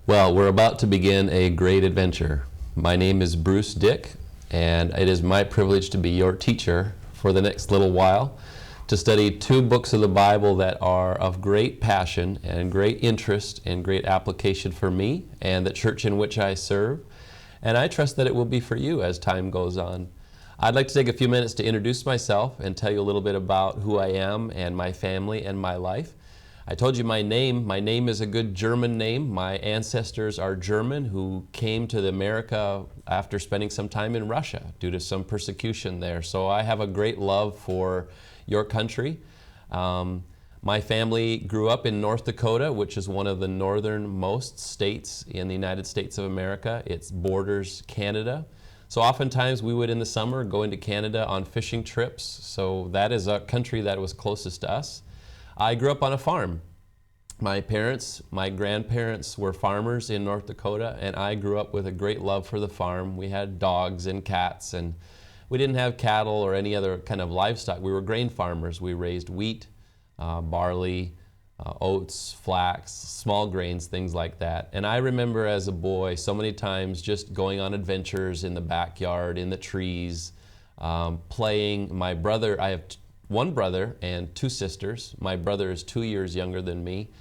Well, we're about to begin a great adventure. My name is Bruce Dick, and it is my privilege to be your teacher for the next little while, to study two books of the Bible that are of great passion and great interest and great application for me and the church in which I serve. And I trust that it will be for you as time goes on. I'd like to take a few minutes to introduce myself and tell you a little bit about who I am and my family and my life. I told you my name. My name is a good German name. My ancestors are German who came to America after spending some time in Russia due to some persecution there. So I have a great love for your country. My family grew up in North Dakota, which is one of the northernmost states in the United States of America. It borders Canada. So oftentimes we would in the summer go into Canada on fishing trips. So that is a country that was closest to us. I grew up on a farm. My parents, my grandparents were farmers in North Dakota, and I grew up with a great love for the farm. We had dogs and cats, and we didn't have cattle or any other kind of livestock. We were grain farmers. We raised wheat, barley, oats, flax, small grains, things like that. And I remember as a boy so many times just going on adventures in the backyard, in the trees, playing. My brother, I have one brother and two sisters. My brother is 2 years younger than me.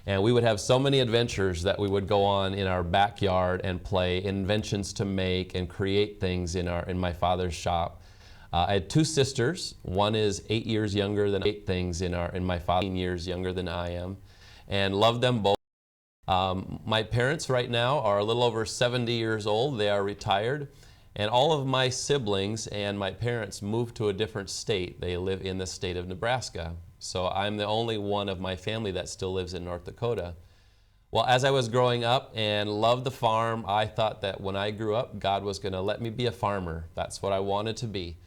And we would have so many adventures that we would go on in our backyard and play, inventions to make and create things in my father's shop. I had two sisters. One is 8 years younger than my father, 18 years younger than I am, and loved them both. My parents right now are a little over 70 years old. They are retired. And all of my siblings and my parents moved to a different state. They live in the state of Nebraska. So I'm the only one of my family that still lives in North Dakota. Well, as I was growing up and loved the farm, I thought that when I grew up, God was going to let me be a farmer. That's what I wanted to be.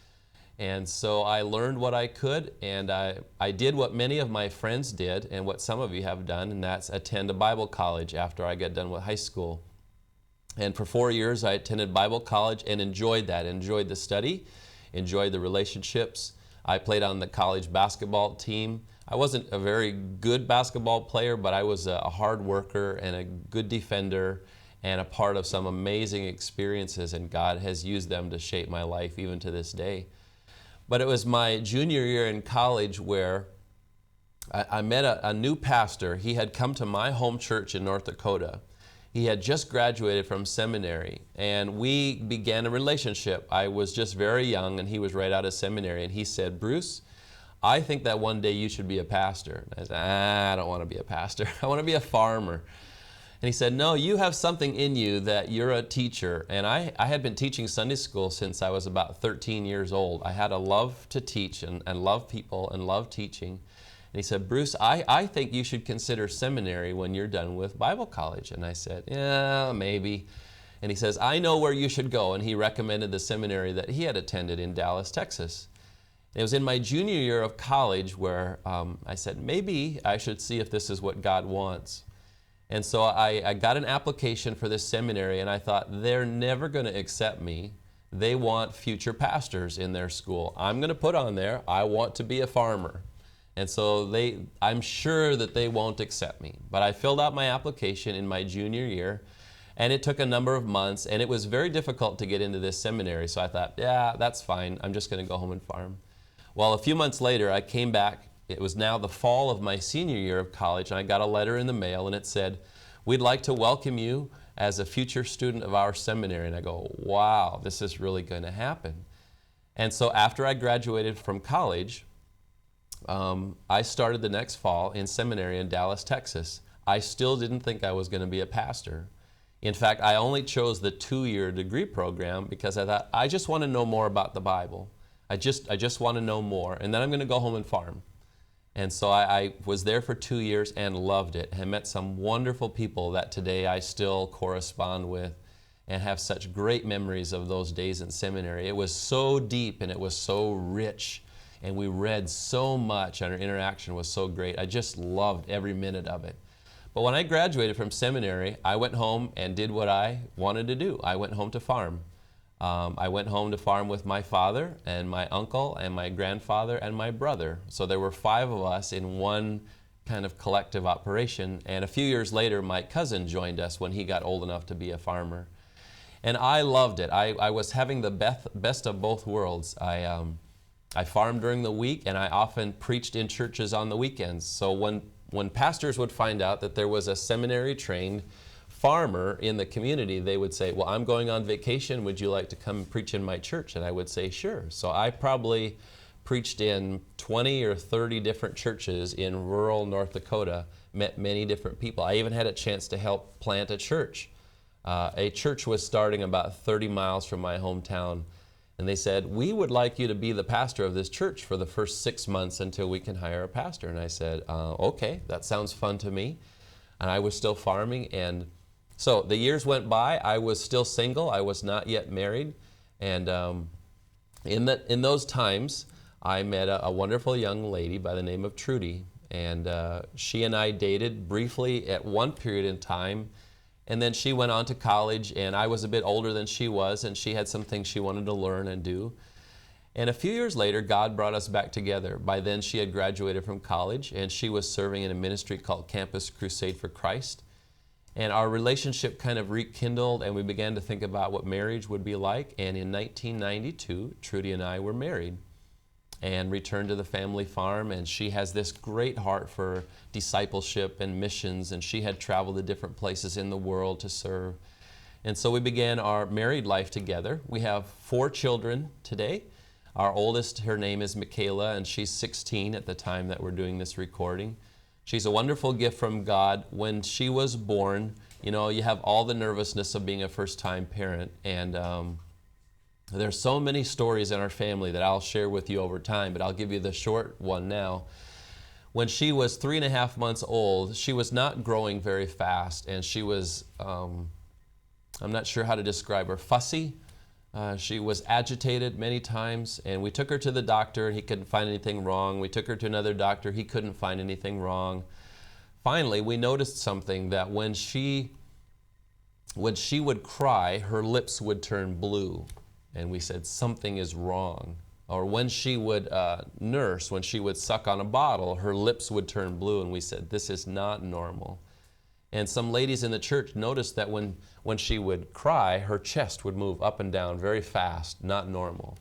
And so I learned what I could, and I did what many of my friends did and what some of you have done, and that's attend a Bible college after I got done with high school. And for 4 years, I attended Bible college and enjoyed that, enjoyed the study, enjoyed the relationships. I played on the college basketball team. I wasn't a very good basketball player, but I was a hard worker and a good defender and a part of some amazing experiences, and God has used them to shape my life even to this day. But it was my junior year in college where I met a new pastor. He had come to my home church in North Dakota. He had just graduated from seminary, and we began a relationship. I was just very young, and he was right out of seminary, and he said, "Bruce, I think that one day you should be a pastor." And I said, I don't want to be a pastor. I want to be a farmer. And he said, "No, you have something in you that you're a teacher." And I had been teaching Sunday school since I was about 13 years old. I had a love to teach and love people and love teaching. And he said, "Bruce, I think you should consider seminary when you're done with Bible college." And I said, "Yeah, maybe." And he says, "I know where you should go." And he recommended the seminary that he had attended in Dallas, Texas. It was in my junior year of college where I said, maybe I should see if this is what God wants. And so I got an application for this seminary, and I thought, they're never going to accept me. They want future pastors in their school. I'm going to put on there, I want to be a farmer. And so I'm sure that they won't accept me. But I filled out my application in my junior year, and it took a number of months, and it was very difficult to get into this seminary. So I thought, yeah, that's fine. I'm just going to go home and farm. Well, a few months later, I came back. It was now the fall of my senior year of college, and I got a letter in the mail, and it said, "We'd like to welcome you as a future student of our seminary." And I go, wow, this is really going to happen. And so after I graduated from college, I started the next fall in seminary in Dallas, Texas. I still didn't think I was going to be a pastor. In fact, I only chose the 2-year degree program because I thought, I just want to know more about the Bible. I just want to know more, and then I'm going to go home and farm. And so I was there for 2 years and loved it, and met some wonderful people that today I still correspond with and have such great memories of those days in seminary. It was so deep and it was so rich, and we read so much, and our interaction was so great. I just loved every minute of it. But when I graduated from seminary, I went home and did what I wanted to do. I went home to farm. I went home to farm with my father and my uncle and my grandfather and my brother. So there were 5 of us in one kind of collective operation. And a few years later, my cousin joined us when he got old enough to be a farmer. And I loved it. I was having the best of both worlds. I farmed during the week, and I often preached in churches on the weekends. So when pastors would find out that there was a seminary-trained farmer in the community, they would say, well, I'm going on vacation. Would you like to come preach in my church? And I would say, sure. So I probably preached in 20 or 30 different churches in rural North Dakota, met many different people. I even had a chance to help plant a church. A church was starting about 30 miles from my hometown, and they said, we would like you to be the pastor of this church for the first 6 months until we can hire a pastor. And I said, okay, that sounds fun to me. And I was still farming, and so the years went by. I was still single. I was not yet married, and in those times, I met a wonderful young lady by the name of Trudy, and she and I dated briefly at one period in time. And then she went on to college, and I was a bit older than she was, and she had some things she wanted to learn and do. And a few years later, God brought us back together. By then, she had graduated from college, and she was serving in a ministry called Campus Crusade for Christ. And our relationship kind of rekindled, and we began to think about what marriage would be like. And in 1992, Trudy and I were married and returned to the family farm, and she has this great heart for discipleship and missions, and she had traveled to different places in the world to serve. And so we began our married life together. We have 4 children today. Our oldest, her name is Michaela, and she's 16 at the time that we're doing this recording. She's a wonderful gift from God. When she was born, you know, you have all the nervousness of being a first-time parent, and there's so many stories in our family that I'll share with you over time, but I'll give you the short one now. When she was 3.5 months old, she was not growing very fast, and she was, I'm not sure how to describe her, fussy. She was agitated many times, and we took her to the doctor. He couldn't find anything wrong. We took her to another doctor. He couldn't find anything wrong. Finally, we noticed something, that when she would cry, her lips would turn blue. And we said, something is wrong. Or when she would nurse, when she would suck on a bottle, her lips would turn blue, and we said, this is not normal. And some ladies in the church noticed that when she would cry, her chest would move up and down very fast, not normal.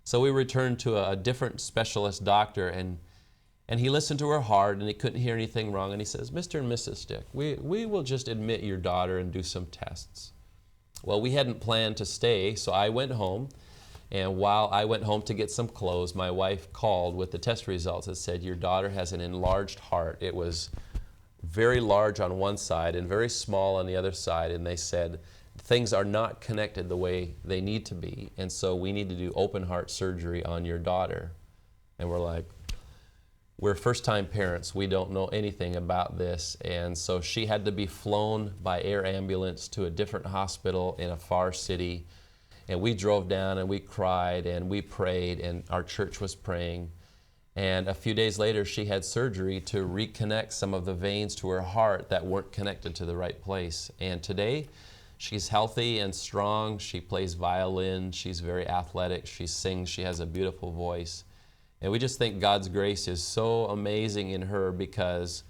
So we returned to a different specialist doctor, and he listened to her heart, and he couldn't hear anything wrong, and he says, Mr. and Mrs. Stick, we will just admit your daughter and do some tests. Well, we hadn't planned to stay, so I went home, and while I went home to get some clothes, my wife called with the test results and said, your daughter has an enlarged heart. It was very large on one side and very small on the other side, and they said, things are not connected the way they need to be, and so we need to do open heart surgery on your daughter. And we're like, we're first-time parents. We don't know anything about this. And so she had to be flown by air ambulance to a different hospital in a far city. And we drove down, and we cried, and we prayed, and our church was praying. And a few days later, she had surgery to reconnect some of the veins to her heart that weren't connected to the right place. And today, she's healthy and strong. She plays violin. She's very athletic. She sings. She has a beautiful voice. And we just think God's grace is so amazing in her, because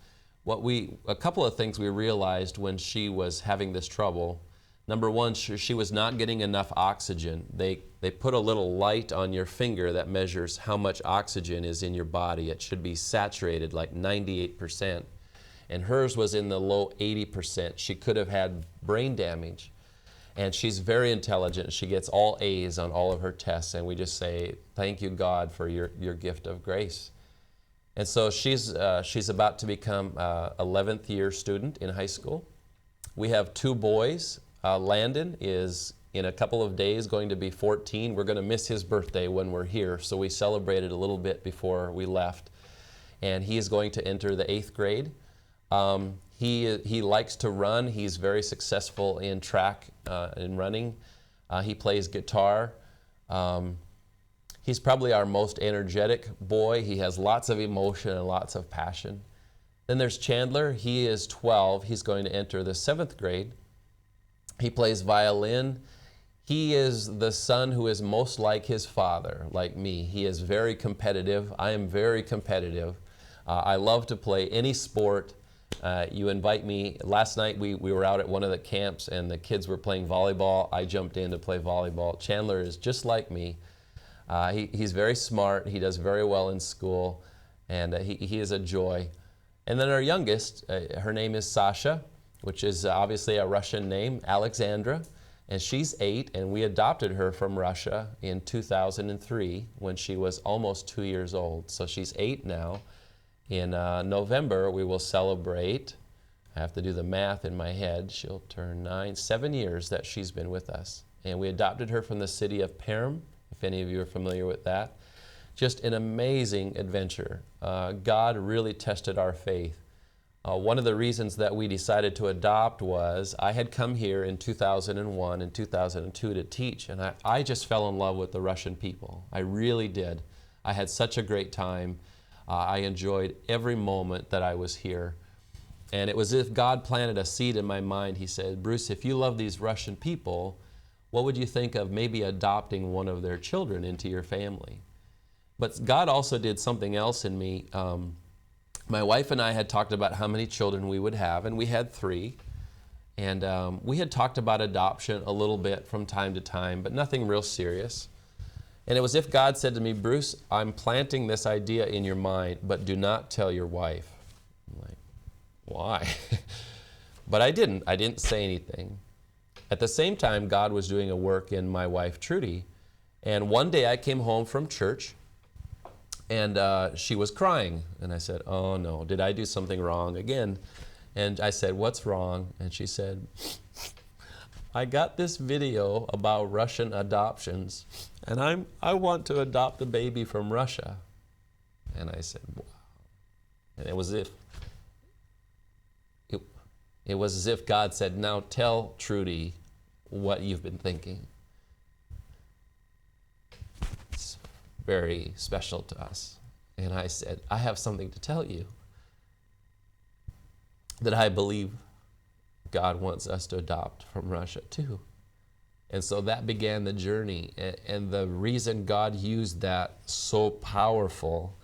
a couple of things we realized when she was having this trouble. Number one, she was not getting enough oxygen. They put a little light on your finger that measures how much oxygen is in your body. It should be saturated like 98%. And hers was in the low 80%. She could have had brain damage. And she's very intelligent. She gets all A's on all of her tests, and we just say, thank you, God, for your gift of grace. And so she's about to become an 11th year student in high school. We have 2 boys. Landon is, in a couple of days, going to be 14. We're going to miss his birthday when we're here, so we celebrated a little bit before we left. And he is going to enter the 8th grade. He likes to run. He's very successful in track and running. He plays guitar. He's probably our most energetic boy. He has lots of emotion and lots of passion. Then there's Chandler. He is 12. He's going to enter the 7th grade. He plays violin. He is the son who is most like his father, like me. He is very competitive. I am very competitive. I love to play any sport. You invite me. Last night we were out at one of the camps and the kids were playing volleyball. I jumped in to play volleyball. Chandler is just like me. He's very smart. He does very well in school, and he is a joy. And then our youngest, her name is Sasha, which is obviously a Russian name, Alexandra, and she's 8, and we adopted her from Russia in 2003 when she was almost 2 years old. So she's 8 now. In November, we will celebrate, I have to do the math in my head, she'll turn 7 years that she's been with us. And we adopted her from the city of Perm, if any of you are familiar with that. Just an amazing adventure. God really tested our faith. One of the reasons that we decided to adopt was I had come here in 2001 and 2002 to teach, and I just fell in love with the Russian people. I really did. I had such a great time. I enjoyed every moment that I was here. And it was as if God planted a seed in my mind. He said, Bruce, if you love these Russian people, what would you think of maybe adopting one of their children into your family? But God also did something else in me. My wife and I had talked about how many children we would have, and we had 3. And we had talked about adoption a little bit from time to time, but nothing real serious. And it was as if God said to me, Bruce, I'm planting this idea in your mind, but do not tell your wife. I'm like, why? But I didn't say anything. At the same time, God was doing a work in my wife, Trudy. And one day I came home from church, and she was crying. And I said, oh no, did I do something wrong again? And I said, what's wrong? And she said, I got this video about Russian adoptions, and I want to adopt a baby from Russia. And I said, wow. And it was as if God said, now tell Trudy what you've been thinking. It's very special to us. And I said, I have something to tell you, that I believe God wants us to adopt from Russia too. And so that began the journey. And the reason God used that so powerful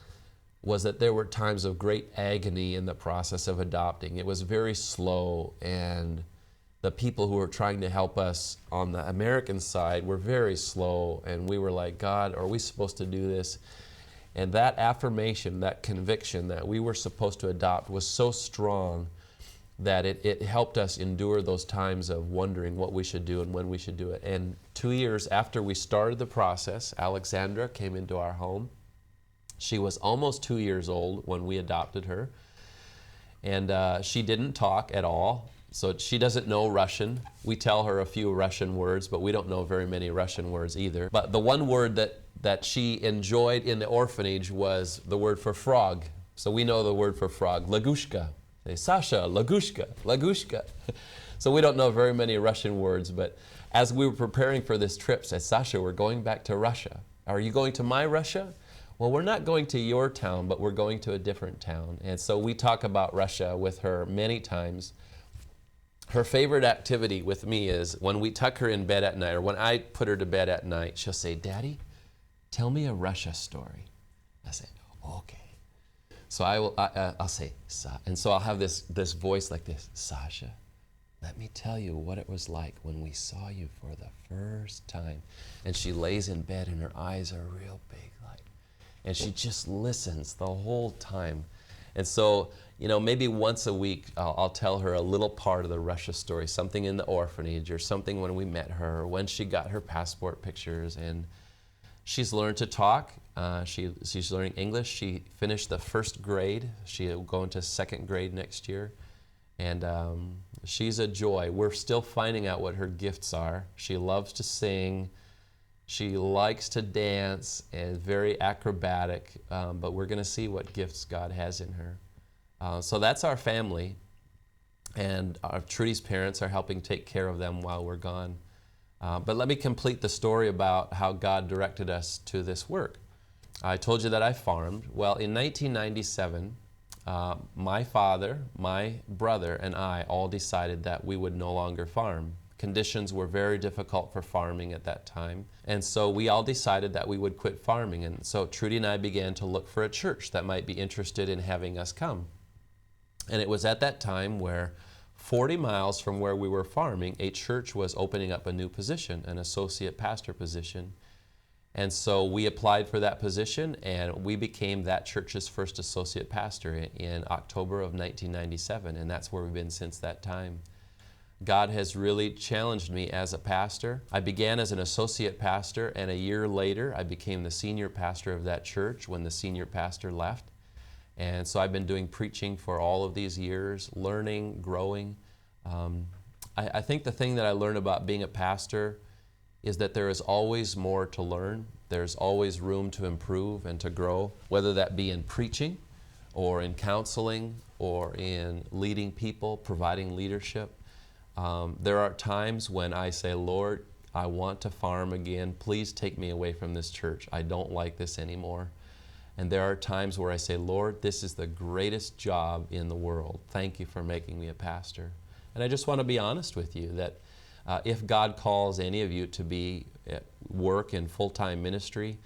was that there were times of great agony in the process of adopting. It was very slow, and the people who were trying to help us on the American side were very slow, and we were like, God, are we supposed to do this? And that affirmation, that conviction that we were supposed to adopt was so strong that it helped us endure those times of wondering what we should do and when we should do it. And 2 years after we started the process, Alexandra came into our home. She was almost 2 years old when we adopted her. And she didn't talk at all, so she doesn't know Russian. We tell her a few Russian words, but we don't know very many Russian words either. But the one word that she enjoyed in the orphanage was the word for frog. So we know the word for frog, lagushka. Say, Sasha, lagushka, lagushka. So we don't know very many Russian words, but as we were preparing for this trip, said, Sasha, we're going back to Russia. Are you going to my Russia? Well, we're not going to your town, but we're going to a different town. And so we talk about Russia with her many times. Her favorite activity with me is when we tuck her in bed at night, or when I put her to bed at night, she'll say, Daddy, tell me a Russia story. I say, okay. So I'll say, and so I'll have this voice like this, Sasha, let me tell you what it was like when we saw you for the first time. And she lays in bed and her eyes are real big, like, and she just listens the whole time. And so, you know, maybe once a week I'll tell her a little part of the Russia story, something in the orphanage or something when we met her, or when she got her passport pictures. And she's learned to talk. She's learning English. She finished the 1st grade. She'll go into 2nd grade next year. And she's a joy. We're still finding out what her gifts are. She loves to sing. She likes to dance and very acrobatic. But we're going to see what gifts God has in her. So that's our family. And Trudy's parents are helping take care of them while we're gone. But let me complete the story about how God directed us to this work. I told you that I farmed. Well, in 1997, my father, my brother, and I all decided that we would no longer farm Conditions were very difficult for farming at that time. And so we all decided that we would quit farming. And so Trudy and I began to look for a church that might be interested in having us come. And it was at that time where 40 miles from where we were farming, a church was opening up a new position, an associate pastor position. And so we applied for that position, and we became that church's first associate pastor in October of 1997, and that's where we've been since that time. God has really challenged me as a pastor. I began as an associate pastor, and a year later I became the senior pastor of that church when the senior pastor left. And so I've been doing preaching for all of these years, learning, growing. I think the thing that I learned about being a pastor is that there is always more to learn. There's always room to improve and to grow, whether that be in preaching or in counseling or in leading people, providing leadership. There are times when I say, Lord, I want to farm again. Please take me away from this church. I don't like this anymore. And there are times where I say, Lord, this is the greatest job in the world. Thank you for making me a pastor. And I just want to be honest with you that if God calls any of you to be at work in full-time ministry,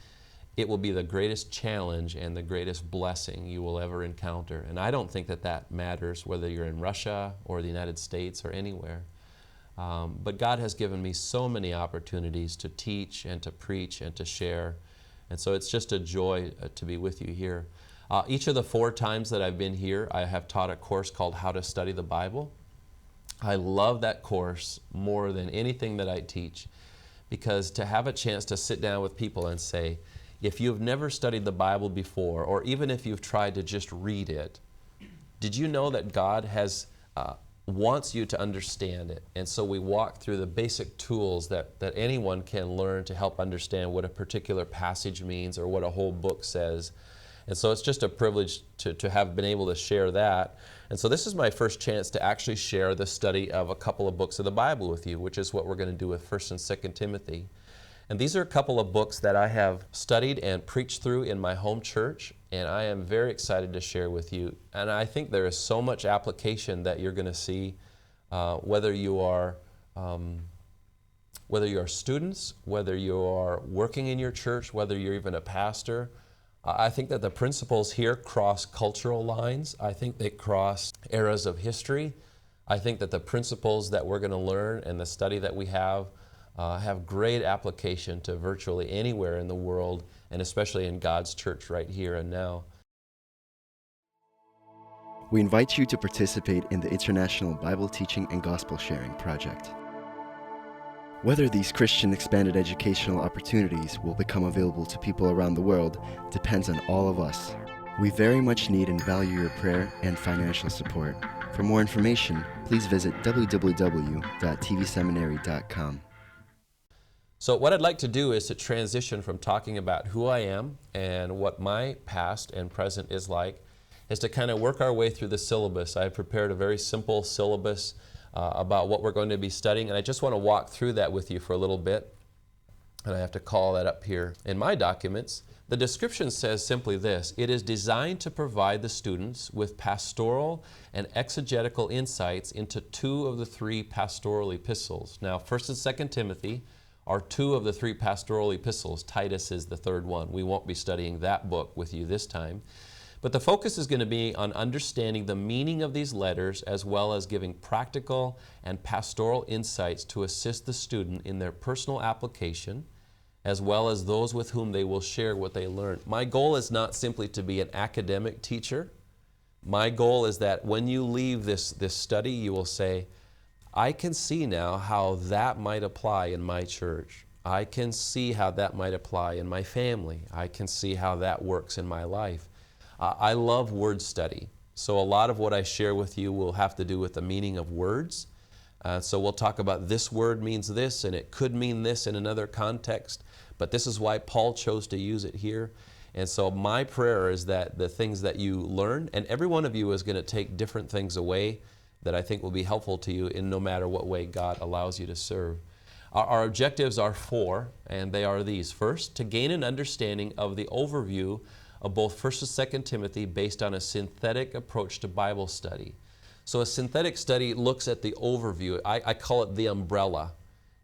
it will be the greatest challenge and the greatest blessing you will ever encounter. And I don't think that that matters whether you're in Russia or the United States or anywhere. But God has given me so many opportunities to teach and to preach and to share. And so it's just a joy to be with you here. Each of the 4 times that I've been here, I have taught a course called How to Study the Bible. I love that course more than anything that I teach, because to have a chance to sit down with people and say, if you've never studied the Bible before, or even if you've tried to just read it, did you know that God wants you to understand it? And so we walk through the basic tools that anyone can learn to help understand what a particular passage means or what a whole book says. And so it's just a privilege to have been able to share that. And so this is my first chance to actually share the study of a couple of books of the Bible with you, which is what we're going to do with 1st and 2nd Timothy. And these are a couple of books that I have studied and preached through in my home church, and I am very excited to share with you. And I think there is so much application that you're going to see, whether you are students, whether you are working in your church, whether you're even a pastor. I think that the principles here cross cultural lines. I think they cross eras of history. I think that the principles that we're going to learn and the study that we have great application to virtually anywhere in the world, and especially in God's church right here and now. We invite you to participate in the International Bible Teaching and Gospel Sharing Project. Whether these Christian expanded educational opportunities will become available to people around the world depends on all of us. We very much need and value your prayer and financial support. For more information, please visit www.tvseminary.com. So what I'd like to do is to transition from talking about who I am and what my past and present is like, is to kind of work our way through the syllabus. I've prepared a very simple syllabus about what we're going to be studying, and I just want to walk through that with you for a little bit. And I have to call that up here in my documents. The description says simply this: it is designed to provide the students with pastoral and exegetical insights into 2 of the 3 pastoral epistles. Now, 1st and 2nd Timothy are 2 of the 3 pastoral epistles. Titus is the 3rd one. We won't be studying that book with you this time. But the focus is going to be on understanding the meaning of these letters, as well as giving practical and pastoral insights to assist the student in their personal application, as well as those with whom they will share what they learn. My goal is not simply to be an academic teacher. My goal is that when you leave this study, you will say, I can see now how that might apply in my church. I can see how that might apply in my family. I can see how that works in my life. I love word study. So a lot of what I share with you will have to do with the meaning of words. So we'll talk about this word means this, and it could mean this in another context, but this is why Paul chose to use it here. And so my prayer is that the things that you learn, and every one of you is going to take different things away that I think will be helpful to you in no matter what way God allows you to serve. Our objectives are 4, and they are these. First, to gain an understanding of the overview of both 1st and 2nd Timothy based on a synthetic approach to Bible study. So a synthetic study looks at the overview. I call it the umbrella.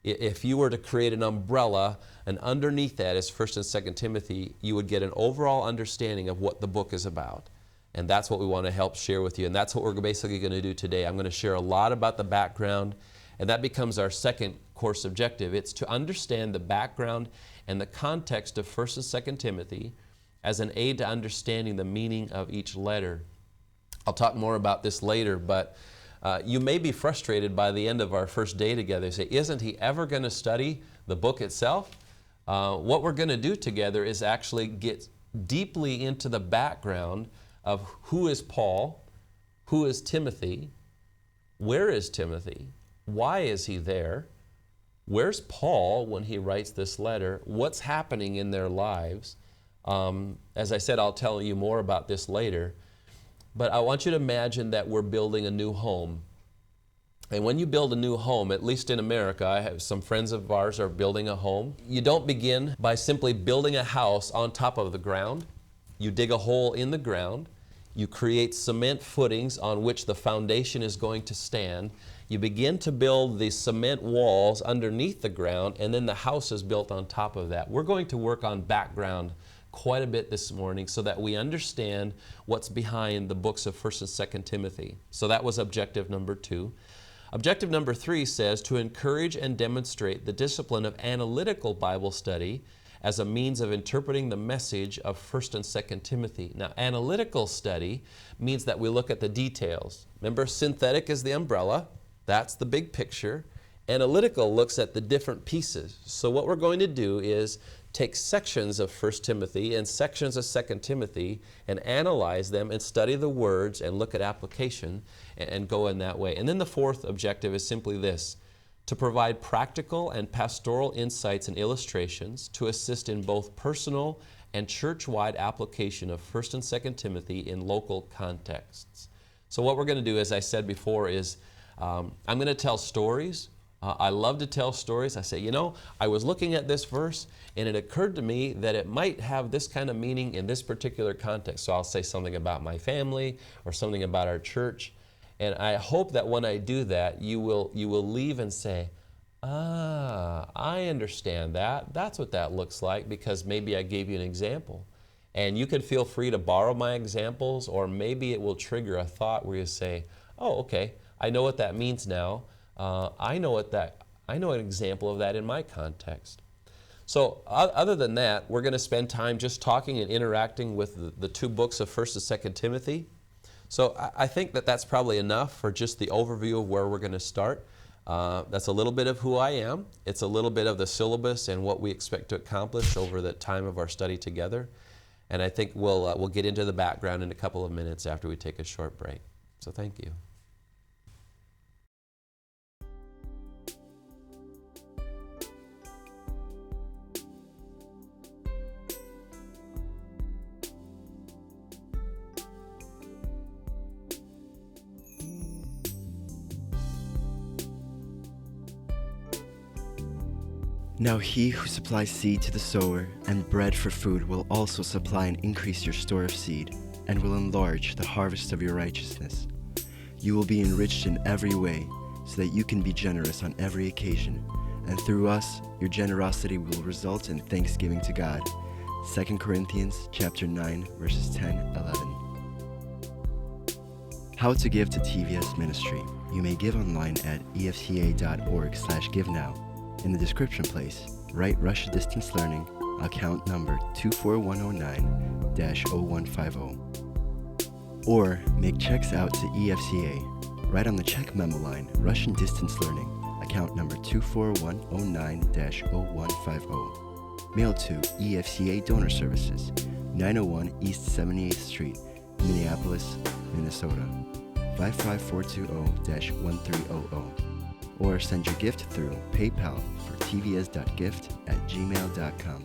If you were to create an umbrella, and underneath that is 1st and 2nd Timothy, you would get an overall understanding of what the book is about. And that's what we want to help share with you. And that's what we're basically going to do today. I'm going to share a lot about the background, and that becomes our second course objective. It's to understand the background and the context of 1st and 2nd Timothy as an aid to understanding the meaning of each letter. I'll talk more about this later, but you may be frustrated by the end of our first day together. You say, isn't he ever going to study the book itself? What we're going to do together is actually get deeply into the background of who is Paul, who is Timothy, where is Timothy, why is he there, where's Paul when he writes this letter, what's happening in their lives. As I said, I'll tell you more about this later. But I want you to imagine that we're building a new home. And when you build a new home, at least in America, I have some friends of ours are building a home. You don't begin by simply building a house on top of the ground. You dig a hole in the ground. You create cement footings on which the foundation is going to stand. You begin to build the cement walls underneath the ground, and then the house is built on top of that. We're going to work on background quite a bit this morning so that we understand what's behind the books of 1st and 2nd Timothy. So that was objective number 2. Objective number 3 says to encourage and demonstrate the discipline of analytical Bible study as a means of interpreting the message of 1st and 2nd Timothy. Now, analytical study means that we look at the details. Remember, synthetic is the umbrella. That's the big picture. Analytical looks at the different pieces. So what we're going to do is take sections of 1 Timothy and sections of 2 Timothy and analyze them and study the words and look at application and go in that way. And then the fourth objective is simply this: to provide practical and pastoral insights and illustrations to assist in both personal and church-wide application of 1 and 2 Timothy in local contexts. So what we're going to do, as I said before, is I'm going to tell stories. I love to tell stories. I say, you know, I was looking at this verse and it occurred to me that it might have this kind of meaning in this particular context. So I'll say something about my family or something about our church. And I hope that when I do that, you will leave and say, I understand that. That's what that looks like, because maybe I gave you an example. And you could feel free to borrow my examples, or maybe it will trigger a thought where you say, oh, okay, I know what that means now. I know an example of that in my context. So other than that, we're going to spend time just talking and interacting with the two books of 1st and 2nd Timothy. So I think that that's probably enough for just the overview of where we're going to start. That's a little bit of who I am. It's a little bit of the syllabus and what we expect to accomplish over the time of our study together. And I think we'll get into the background in a couple of minutes after we take a short break. So thank you. Now he who supplies seed to the sower and bread for food will also supply and increase your store of seed, and will enlarge the harvest of your righteousness. You will be enriched in every way, so that you can be generous on every occasion, and through us your generosity will result in thanksgiving to God. 2 Corinthians chapter 9, verses 10-11. How to give to TVS Ministry. You may give online at efca.org/givenow. In the description place, write Russia Distance Learning, account number 24109-0150. Or make checks out to EFCA. Write on the check memo line, Russian Distance Learning, account number 24109-0150. Mail to EFCA Donor Services, 901 East 78th Street, Minneapolis, Minnesota, 55420-1300. Or send your gift through PayPal for tvs.gift@gmail.com.